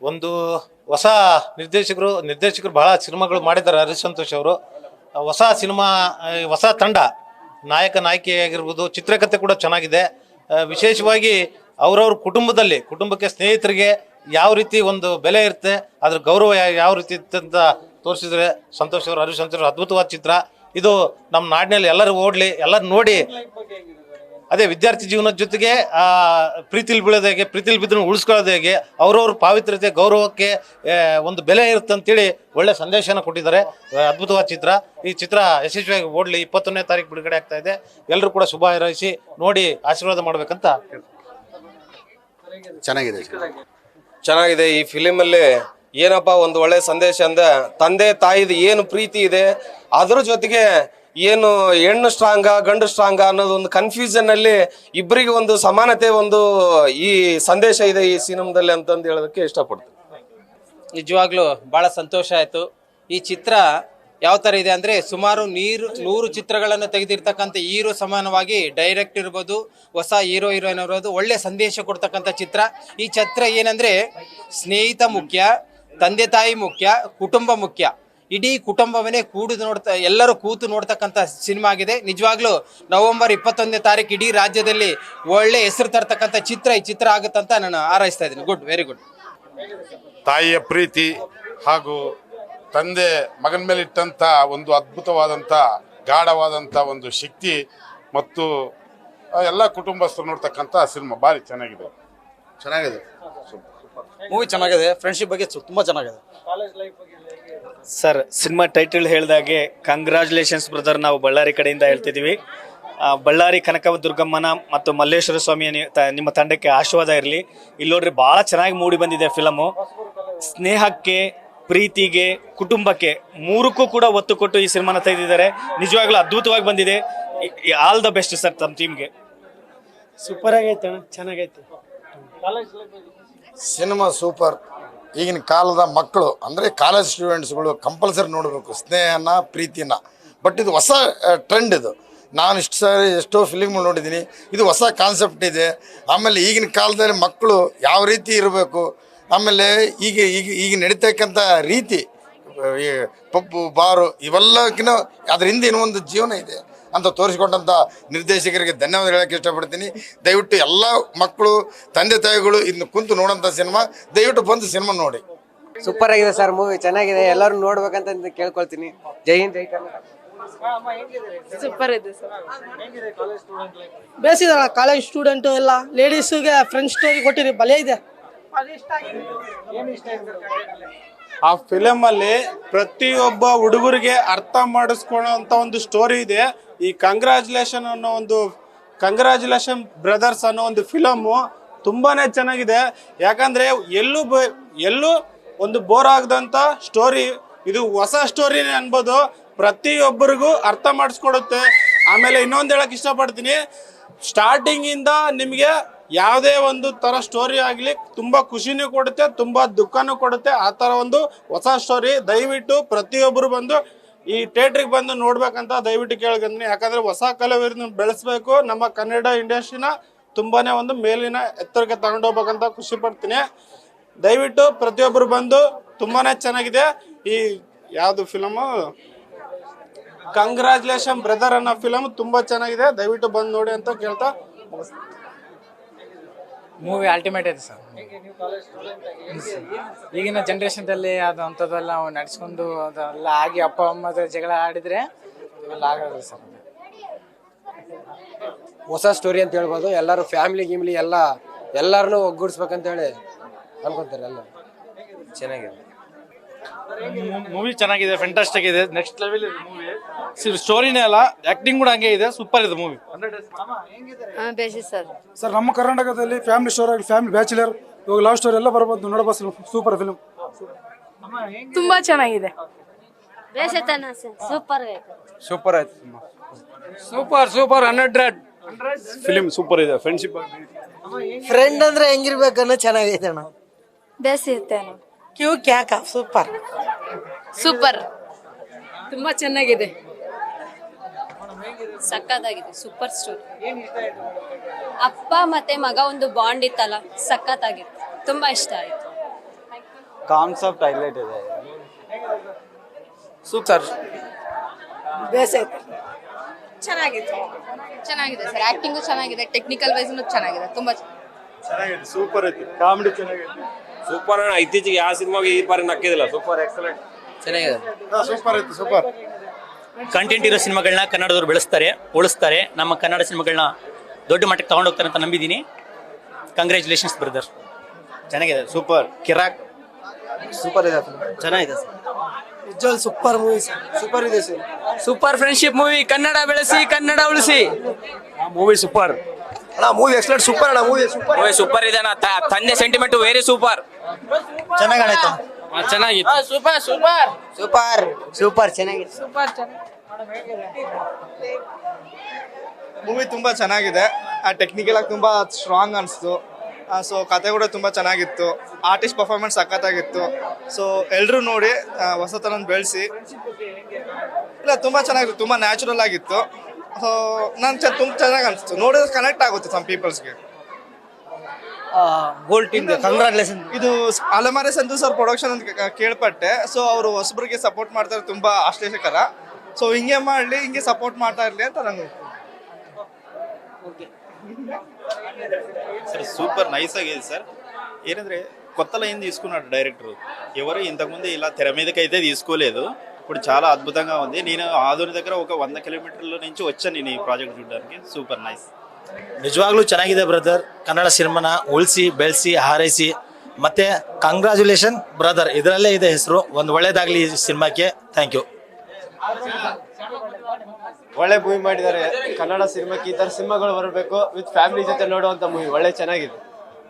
ಒಂದು ಹೊಸ ನಿರ್ದೇಶಕರು ಬಹಳ ಸಿನಿಮಾಗಳು ಮಾಡಿದ್ದಾರೆ. ಹರೀಶ್ ಸಂತೋಷ್ ಅವರು ಹೊಸ ಸಿನಿಮಾ, ಹೊಸ ತಂಡ, ನಾಯಕ ನಾಯಕಿಯಾಗಿರ್ಬೋದು, ಚಿತ್ರಕಥೆ ಕೂಡ ಚೆನ್ನಾಗಿದೆ. ವಿಶೇಷವಾಗಿ ಅವರವ್ರ ಕುಟುಂಬಕ್ಕೆ ಸ್ನೇಹಿತರಿಗೆ ಯಾವ ರೀತಿ ಒಂದು ಬೆಲೆ ಇರುತ್ತೆ, ಅದ್ರ ಗೌರವ ಯಾವ ರೀತಿ ಇರುತ್ತೆ ಅಂತ ತೋರಿಸಿದ್ರೆ ಸಂತೋಷ್ ಅವರು, ಹರೀಶ್ ಸಂತೋಷ್ ಅದ್ಭುತವಾದ ಚಿತ್ರ ಇದು. ನಮ್ಮ ನಾಡಿನಲ್ಲಿ ಎಲ್ಲರೂ ಓಡಲಿ, ಎಲ್ಲರೂ ನೋಡಿ. ಅದೇ ವಿದ್ಯಾರ್ಥಿ ಜೀವನದ ಜೊತೆಗೆ ಪ್ರೀತಿಲಿ ಬೀಳೋದು ಹೇಗೆ, ಪ್ರೀತಿಲಿ ಬಿದ್ದು ಉಳಿಸ್ಕೊಳ್ಳೋದು ಹೇಗೆ, ಅವ್ರವ್ರ ಪಾವಿತ್ರ್ಯತೆ ಗೌರವಕ್ಕೆ ಒಂದು ಬೆಲೆ ಇರುತ್ತೆ ಅಂತೇಳಿ ಒಳ್ಳೆ ಸಂದೇಶನ ಕೊಟ್ಟಿದ್ದಾರೆ. ಅದ್ಭುತವಾದ ಚಿತ್ರ. ಈ ಚಿತ್ರ ಯಶಸ್ವಿಯಾಗಿ ಓಡಲಿ. 21ನೇ ತಾರೀಕು ಬಿಡುಗಡೆ ಆಗ್ತಾ ಇದೆ. ಎಲ್ಲರೂ ಕೂಡ ಶುಭ ಹಾರೈಸಿ ನೋಡಿ ಆಶೀರ್ವಾದ ಮಾಡ್ಬೇಕಂತ. ಚೆನ್ನಾಗಿದೆ. ಈ ಫಿಲಿಮಲ್ಲಿ ಏನಪ್ಪ ಒಂದು ಒಳ್ಳೆ ಸಂದೇಶ ಅಂದ್ರೆ, ತಂದೆ ತಾಯಿದು ಏನು ಪ್ರೀತಿ ಇದೆ, ಅದ್ರ ಜೊತೆಗೆ ಏನು ಹೆಣ್ಣು ಸ್ಟ್ರಾಂಗ ಗಂಡು ಸ್ಟ್ರಾಂಗ ಅನ್ನೋದು ಒಂದು ಕನ್ಫ್ಯೂಷನ್ ಅಲ್ಲಿ ಇಬ್ಬರಿಗೆ ಒಂದು ಸಮಾನತೆ, ಒಂದು ಈ ಸಂದೇಶ ಇದೆ ಈ ಸಿನಿಮಾದಲ್ಲಿ ಅಂತಂದು ಹೇಳೋದಕ್ಕೆ ಇಷ್ಟಪಡ್ತೀನಿ. ನಿಜವಾಗ್ಲೂ ಬಹಳ ಸಂತೋಷ ಆಯ್ತು. ಈ ಚಿತ್ರ ಯಾವ ತರ ಇದೆ ಅಂದ್ರೆ, ಸುಮಾರು 100 ಚಿತ್ರಗಳನ್ನು ತೆಗೆದಿರ್ತಕ್ಕಂಥ ಹೀರೋ ಸಮಾನವಾಗಿ ಡೈರೆಕ್ಟ್ ಇರ್ಬೋದು, ಹೊಸ ಹೀರೋಯಿನ್ ಇರ್ಬೋದು, ಒಳ್ಳೆ ಸಂದೇಶ ಕೊಡ್ತಕ್ಕಂಥ ಚಿತ್ರ. ಈ ಚಿತ್ರ ಏನಂದ್ರೆ, ಸ್ನೇಹಿತ ಮುಖ್ಯ, ತಂದೆ ತಾಯಿ ಮುಖ್ಯ, ಕುಟುಂಬ ಮುಖ್ಯ. ಇಡೀ ಕುಟುಂಬವನ್ನೇ ಎಲ್ಲರೂ ಕೂತು ನೋಡ್ತಕ್ಕಂಥ ಸಿನಿಮಾ ಆಗಿದೆ. ನಿಜವಾಗ್ಲೂ ನವೆಂಬರ್ 21ನೇ ತಾರೀಕು ಇಡೀ ರಾಜ್ಯದಲ್ಲಿ ಒಳ್ಳೆ ಹೆಸರು ತರ್ತಕ್ಕಂಥ ಚಿತ್ರ ಈ ಚಿತ್ರ ಆಗುತ್ತಂತ ನಾನು ಹಾರೈಸ್ತಾ ಇದ್ದೀನಿ. Good, very good. ತಾಯಿಯ ಪ್ರೀತಿ ಹಾಗೂ ತಂದೆ ಮಗನ ಮೇಲೆ ಇಟ್ಟಂತ ಒಂದು ಅದ್ಭುತವಾದಂಥ ಗಾಢವಾದಂಥ ಒಂದು ಶಕ್ತಿ ಮತ್ತು ಎಲ್ಲ ಕುಟುಂಬಸ್ಥರು ನೋಡ್ತಕ್ಕಂಥ ಸಿನಿಮಾ ಭಾರಿ ಚೆನ್ನಾಗಿದೆ. ಮೂವಿ ಚೆನ್ನಾಗಿದೆ. ಫ್ರೆಂಡ್ಶಿಪ್ ಬಗ್ಗೆ ತುಂಬಾ ಚೆನ್ನಾಗಿದೆ ಸರ್. ಸಿನಿಮಾ ಟೈಟಲ್ ಹೇಳಿದಾಗೆ ಕಂಗ್ರಾಚುಲೇಷನ್ಸ್ ಬ್ರದರ್, ನಾವು ಬಳ್ಳಾರಿ ಕಡೆಯಿಂದ ಹೇಳ್ತಿದ್ದೀವಿ. ಬಳ್ಳಾರಿ ಕನಕ ದುರ್ಗಮ್ಮನ ಮತ್ತು ಮಲ್ಲೇಶ್ವರ ಸ್ವಾಮಿಯ ನಿಮ್ಮ ತಂಡಕ್ಕೆ ಆಶೀರ್ವಾದ ಇರಲಿ. ಇಲ್ಲಿ ನೋಡ್ರಿ, ಭಾಳ ಚೆನ್ನಾಗಿ ಮೂಡಿ ಬಂದಿದೆ ಫಿಲಮು. ಸ್ನೇಹಕ್ಕೆ, ಪ್ರೀತಿಗೆ, ಕುಟುಂಬಕ್ಕೆ ಮೂರಕ್ಕೂ ಕೂಡ ಒತ್ತು ಕೊಟ್ಟು ಈ ಸಿನಿಮಾನ ತೆಗೆದಿದ್ದಾರೆ. ನಿಜವಾಗ್ಲೂ ಅದ್ಭುತವಾಗಿ ಬಂದಿದೆ. ಆಲ್ ದ ಬೆಸ್ಟ್ ಸರ್ ತಮ್ಮ ಟೀಮ್ಗೆ. ಸೂಪರ್ ಆಗೈತೆ, ಚೆನ್ನಾಗೈತೆ ಸಿನಿಮಾ. ಸೂಪರ್. ಈಗಿನ ಕಾಲದ ಮಕ್ಕಳು ಅಂದರೆ ಕಾಲೇಜ್ ಸ್ಟೂಡೆಂಟ್ಸ್ಗಳು ಕಂಪಲ್ಸರಿ ನೋಡಬೇಕು ಸ್ನೇಹನ, ಪ್ರೀತಿನ. ಬಟ್ ಇದು ಹೊಸ ಟ್ರೆಂಡ್. ಇದು ನಾನು ಇಷ್ಟು ಸಾರಿ ಎಷ್ಟೋ ಫಿಲಿಮ್ ನೋಡಿದ್ದೀನಿ. ಇದು ಹೊಸ ಕಾನ್ಸೆಪ್ಟ್ ಇದೆ. ಆಮೇಲೆ ಈಗಿನ ಕಾಲದಲ್ಲಿ ಮಕ್ಕಳು ಯಾವ ರೀತಿ ಇರಬೇಕು, ಆಮೇಲೆ ಈಗ ನಡೀತಕ್ಕಂಥ ರೀತಿ, ಪಬ್ಬು ಬಾರು ಇವೆಲ್ಲಕ್ಕಿಂತ ಅದ್ರ ಹಿಂದೆ ಇನ್ನೂ ಒಂದು ಜೀವನ ಇದೆ ಅಂತ ತೋರಿಸಿಕೊಂಡಂಥ ನಿರ್ದೇಶಕರಿಗೆ ಧನ್ಯವಾದ ಹೇಳೋಕ್ಕೆ ಇಷ್ಟಪಡ್ತೀನಿ. ದಯವಿಟ್ಟು ಎಲ್ಲ ಮಕ್ಕಳು, ತಂದೆ ತಾಯಿಗಳು ಇದನ್ನ ಕುಂತು ನೋಡೋಂಥ ಸಿನಿಮಾ. ದಯವಿಟ್ಟು ಬಂದು ಸಿನಿಮಾ ನೋಡಿ. ಸೂಪರ್ ಆಗಿದೆ ಸರ್, ಮೂವಿ ಚೆನ್ನಾಗಿದೆ. ಎಲ್ಲರೂ ನೋಡ್ಬೇಕಂತ ಕೇಳ್ಕೊಳ್ತೀನಿ. ಜೈ ಹಿಂದ್, ಜೈ ಕರ್ನಾಟಕ. ಸೂಪರ್ ಇದೆ ಸರ್. ಬೇಸಿದಳ ಕಾಲೇಜ್ ಸ್ಟೂಡೆಂಟ್ ಎಲ್ಲ ಲೇಡೀಸ್ಗೆ ಫ್ರೆಂಡ್ಸ್ ಸ್ಟೋರಿ ಕೊಟ್ಟಿರಿ, ಬಲೆ ಇದೆ. ಆ ಫಿಲಮ್ ಅಲ್ಲಿ ಪ್ರತಿಯೊಬ್ಬ ಹುಡುಗರಿಗೆ ಅರ್ಥ ಮಾಡಿಸ್ಕೊಳ್ಳೋಂಥ ಒಂದು ಸ್ಟೋರಿ ಇದೆ. ಈ ಕಂಗ್ರಾಚುಲೇಷನ್ ಬ್ರದರ್ಸ್ ಅನ್ನೋ ಒಂದು ಫಿಲಮು ತುಂಬಾನೇ ಚೆನ್ನಾಗಿದೆ. ಯಾಕಂದ್ರೆ ಎಲ್ಲೂ ಒಂದು ಬೋರ್ ಆಗದಂತ ಸ್ಟೋರಿ ಇದು. ಹೊಸ ಸ್ಟೋರಿನೇ ಅನ್ಬೋದು, ಪ್ರತಿಯೊಬ್ಬರಿಗೂ ಅರ್ಥ ಮಾಡಿಸ್ಕೊಡುತ್ತೆ. ಆಮೇಲೆ ಇನ್ನೊಂದು ಹೇಳಕ್ ಇಷ್ಟಪಡ್ತೀನಿ, ಸ್ಟಾರ್ಟಿಂಗ್ ಇಂದ ನಿಮಗೆ ಯಾವುದೇ ಒಂದು ತರ ಸ್ಟೋರಿ ಆಗಲಿ ತುಂಬಾ ಖುಷಿನೂ ಕೊಡುತ್ತೆ, ತುಂಬಾ ದುಃಖನೂ ಕೊಡುತ್ತೆ. ಆ ತರ ಒಂದು ಹೊಸ ಸ್ಟೋರಿ. ದಯವಿಟ್ಟು ಪ್ರತಿಯೊಬ್ಬರು ಬಂದು ಈ ಥಿಯೇಟ್ರಿಗೆ ಬಂದು ನೋಡ್ಬೇಕಂತ ದಯವಿಟ್ಟು ಕೇಳ್ಕೊಂತೀನಿ. ಯಾಕಂದ್ರೆ ಹೊಸ ಕಲಾವಿದರನ್ನ ಬೆಳೆಸ್ಬೇಕು, ನಮ್ಮ ಕನ್ನಡ ಇಂಡಸ್ಟ್ರಿನ ತುಂಬಾನೇ ಒಂದು ಮೇಲಿನ ಎತ್ತರಕ್ಕೆ ತಗೊಂಡೋಗ್ಬೇಕಂತ ಖುಷಿ ಪಡ್ತೀನಿ. ದಯವಿಟ್ಟು ಪ್ರತಿಯೊಬ್ಬರು ಬಂದು, ತುಂಬಾನೇ ಚೆನ್ನಾಗಿದೆ ಈ ಯಾವುದು ಫಿಲಮು, ಕಂಗ್ರಾಚುಲೇಷನ್ ಬ್ರದರ್ ಅನ್ನೋ ಫಿಲಮ್ ತುಂಬಾ ಚೆನ್ನಾಗಿದೆ. ದಯವಿಟ್ಟು ಬಂದು ನೋಡಿ ಅಂತ ಕೇಳ್ತಾ ಮೂವಿ ಅಲ್ಟಿಮೇಟ್ ಇದೆ ಸರ್. ಈಗಿನ ಜನ್ರೇಷನ್ದಲ್ಲಿ ಅದು ಅಂಥದ್ದೆಲ್ಲ ನಾವು ನಡೆಸ್ಕೊಂಡು ಅದೆಲ್ಲ ಆಗಿ ಅಪ್ಪ ಅಮ್ಮ ಜಗಳ ಆಡಿದ್ರೆ ಇವೆಲ್ಲ ಆಗೋದು ಸರ್. ಹೊಸ ಸ್ಟೋರಿ ಅಂತ ಹೇಳ್ಬೋದು. ಎಲ್ಲರೂ ಫ್ಯಾಮಿಲಿ ಎಲ್ಲರನ್ನೂ ಒಗ್ಗೂಡಿಸ್ಬೇಕಂತ ಹೇಳಿ ಅನ್ಕೊಂತಾರೆ. ಎಲ್ಲ ಚೆನ್ನಾಗಿದೆ. ಮೂವಿ ಚೆನ್ನಾಗಿದೆ, ಫ್ಯಾಂಟಾಸ್ಟಿಕ್ ಇದೆ, ನೆಕ್ಸ್ಟ್ ಲೆವೆಲ್ ಇದೆ ಮೂವಿ. ಸ್ಟೋರಿನೇ ಅಲ್ಲ, ಆಕ್ಟಿಂಗ್ ಕೂಡ ಹಂಗೆ ಇದೆ. ಸೂಪರ್ ಇದೆ ಮೂವಿ. ಸರ್, ನಮ್ಮ ಕರ್ನಾಟಕದಲ್ಲಿ ಫ್ಯಾಮಿಲಿ ಸ್ಟೋರಿ ಆಗಲಿ, ಫ್ಯಾಮಿಲಿ ಬ್ಯಾಚುಲರ್, ಇವಾಗ ಲವ್ ಸ್ಟೋರಿ ಎಲ್ಲ ಬರ್ಬೋದು, ನೋಡಬಹುದು. ಸೂಪರ್ ಫಿಲ್ಮ್, ತುಂಬಾ ಚೆನ್ನಾಗಿದೆ. ಸೂಪರ್ ಆಯ್ತು. ಸೂಪರ್ 100 ಫಿಲ್ಮ್ ಸೂಪರ್ ಇದೆ. ಫ್ರೆಂಡ್ಶಿಪ್ ಫ್ರೆಂಡ್ ಅಂದ್ರೆ ಹೆಂಗಿರ್ಬೇಕನ್ನೋ ಚೆನ್ನಾಗೈತೆ ಅಣ್ಣ. ಬೇಸಿರುತ್ತೆ ಕ್ಯೂ ಕ್ಯಾಕ ಸೂಪರ್ ತುಂಬಾ ಚೆನ್ನಾಗಿದೆ. ಸಕ್ಕತ್ತಾಗಿದೆ. Super story. ಅಪ್ಪ ಮತ್ತೆ ಮಗ ಒಂದು ಬಾಂಡ್ ಇತ್ತಲ್ಲ, ಸಕ್ಕತ್ತಾಗಿತ್ತು. ತುಂಬಾ ಇಷ್ಟ ಆಯ್ತು. ಕಾನ್ಸೆಪ್ಟ್ ಹೈಲೈಟ್ ಇದೆ. ಸೂಪರ್. ಚೆನ್ನಾಗಿದೆ ಸರ್, ಆಕ್ಟಿಂಗು ಚೆನ್ನಾಗಿದೆ, ಟೆಕ್ನಿಕಲ್ ವೈಸ್ ಚೆನ್ನಾಗಿದೆ, ತುಂಬಾ ಚೆನ್ನಾಗಿದೆ, ಸೂಪರ್ ಐತಿ, ಕಾಮಿಡಿ ಚೆನ್ನಾಗಿದೆ. ಸೂಪರ್ ಅಣ್ಣ, ಇತ್ತೀಚೆಗೆ ಯಾವ ಸಿನಿಮಾಗೆ ಈ ಬಾರಿ ನಕ್ಕಿದಿಲ್ಲ. ಸೂಪರ್, ಎಕ್ಸಲೆಂಟ್, ಚೆನ್ನಾಗಿದೆ. ಸೂಪರ್ ಐತಿ, ಸೂಪರ್. ಕಂಟೆಂಟ್ ಇರೋ ಸಿನಿಮಾಗಳನ್ನ ಕನ್ನಡದವ್ರು ಬೆಳೆಸ್ತಾರೆ, ಉಳಿಸ್ತಾರೆ. ನಮ್ಮ ಕನ್ನಡ ಸಿನಿಮಾಗಳನ್ನ ದೊಡ್ಡ ಮಟ್ಟಕ್ಕೆ ತಗೊಂಡೋಗ್ತಾರೆ ಅಂತ ನಂಬಿದ್ದೀನಿ. Congratulations brother. ಚೆನ್ನಾಗಿದೆ, ಸೂಪರ್. ಕಿರಾಕ್ ಸೂಪರ್ ಇದೆ, ಚೆನ್ನಾಗಿದೆ sir. Ujwal super movie super ಇದೆ sir. Super friendship movie. Kannada ಬೆಳೆಸಿ, ಕನ್ನಡ ಉಳಿಸಿ. ಮೂವಿ ಸೂಪರ್ ಅಣ್ಣ, ಮೂವಿ ಎಕ್ಸಲೆಂಟ್, ಸೂಪರ್ ಅಣ್ಣ, ಮೂವಿ ಸೂಪರ್. ಸೂಪರ್ ಇದೆ ಅಣ್ಣ, ತಂದೆ ಸೆಂಟಿಮೆಂಟ್ ವೆರಿ ಸೂಪರ್. ಚೆನ್ನಾಗಾಯ್ತು, ಚೆನ್ನಾಗಿತ್ತು. ಸೂಪರ್ ಸೂಪರ್ ಸೂಪರ್ ಸೂಪರ್ ಚೆನ್ನಾಗಿದೆ. ಮೂವಿ ತುಂಬಾ ಚೆನ್ನಾಗಿದೆ. ಟೆಕ್ನಿಕಲ್ ಆಗಿ ತುಂಬಾ ಸ್ಟ್ರಾಂಗ್ ಅನಿಸ್ತು. ಸೊ ಕತೆ ಕೂಡ ತುಂಬ ಚೆನ್ನಾಗಿತ್ತು. Artist performance ಸಖತ್ತಾಗಿತ್ತು. ಸೊ ಎಲ್ಲರೂ ನೋಡಿ ಹೊಸತನ ಬೆಳೆಸಿ. ಇಲ್ಲ ತುಂಬ ಚೆನ್ನಾಗಿತ್ತು, ತುಂಬ ನ್ಯಾಚುರಲ್ ಆಗಿತ್ತು. ಸೊ ನಾನು ತುಂಬ ಚೆನ್ನಾಗಿ ಅನಿಸ್ತು, ನೋಡಿದ್ರೆ ಕನೆಕ್ಟ್ ಆಗುತ್ತೆ ಸಮ್ ಪೀಪಲ್ಸ್ಗೆ. Gold team congratulation. ಇದು ಅಲೆಮಾರಿ ಸಂತು ಸರ್ ಪ್ರೊಡಕ್ಷನ್ ಅಂತ ಕೇಳ್ಪಟ್ಟೆ. ಸೊ ಅವರು ಹೊಸಬರಿಗೆ ಸಪೋರ್ಟ್ ಮಾಡ್ತಾರೆ, ತುಂಬ ಆಶ್ಲೇಷಕರ. ಸೊ ಹಿಂಗೆ ಮಾಡಲಿ, ಹಿಂಗೆ ಸಪೋರ್ಟ್ ಮಾಡ್ತಾ ಇರಲಿ ಅಂತ ನಂಗೆ. సార్ సూపర్ నైస్ ఆಗಿದೆ సార్. ఏంటంటే కొత్తలో ఏం తీసుకున్నాడు డైరెక్టర్, ఎవరు ఇంతకుముందు ఇలా తెర మీదకి అయితే తీసుకోలేదు. ఇప్పుడు చాలా అద్భుతంగా ఉంది. నేను ఆదోని దగ్గర ఒక 100 కిలోమీటర్ల నుంచి వచ్చాను నేను ఈ ప్రాజెక్ట్ చూడడానికి. Super nice. ನಿಜವಾಗ್ಲೂ ಚೆನ್ನಾಗಿದೆ ಬ್ರದರ್. ಕನ್ನಡ ಸಿನಿಮಾನ ಉಳಿಸಿ ಬೆಳೆಸಿ ಹಾರೈಸಿ ಮತ್ತೆ ಕಂಗ್ರ್ಯಾಚುಲೇಷನ್ ಬ್ರದರ್, ಇದರಲ್ಲೇ ಇದೆ ಹೆಸರು. ಒಂದು ಒಳ್ಳೇದಾಗ್ಲಿ ಈ ಸಿನಿಮಾಕ್ಕೆ. Thank you. ಒಳ್ಳೆ ಮೂವಿ ಮಾಡಿದ್ದಾರೆ. ಕನ್ನಡ ಸಿನಿಮಾಕ್ಕೆ ಈ ತರ ಸಿನಿಮಾಗಳು ಬರಬೇಕು, ವಿತ್ ಫ್ಯಾಮಿಲಿ ಜೊತೆ ನೋಡುವಂತ ಮೂವಿ. ಒಳ್ಳೆ ಚೆನ್ನಾಗಿದೆ.